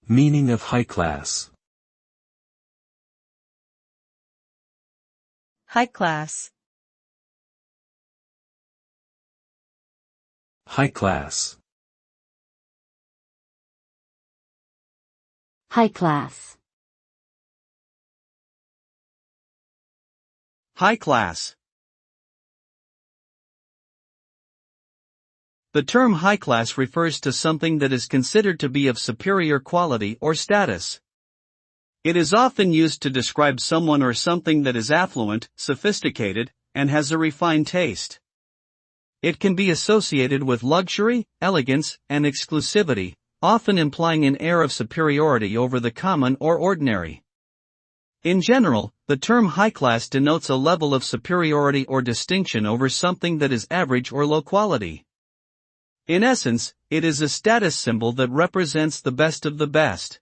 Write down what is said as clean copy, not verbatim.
Meaning of high class. High class. High class. High class. High class. The term high class refers to something that is considered to be of superior quality or status. It is often used to describe someone or something that is affluent, sophisticated, and has a refined taste. It can be associated with luxury, elegance, and exclusivity, often implying an air of superiority over the common or ordinary. In general, the term high class denotes a level of superiority or distinction over something that is average or low quality. In essence, it is a status symbol that represents the best of the best.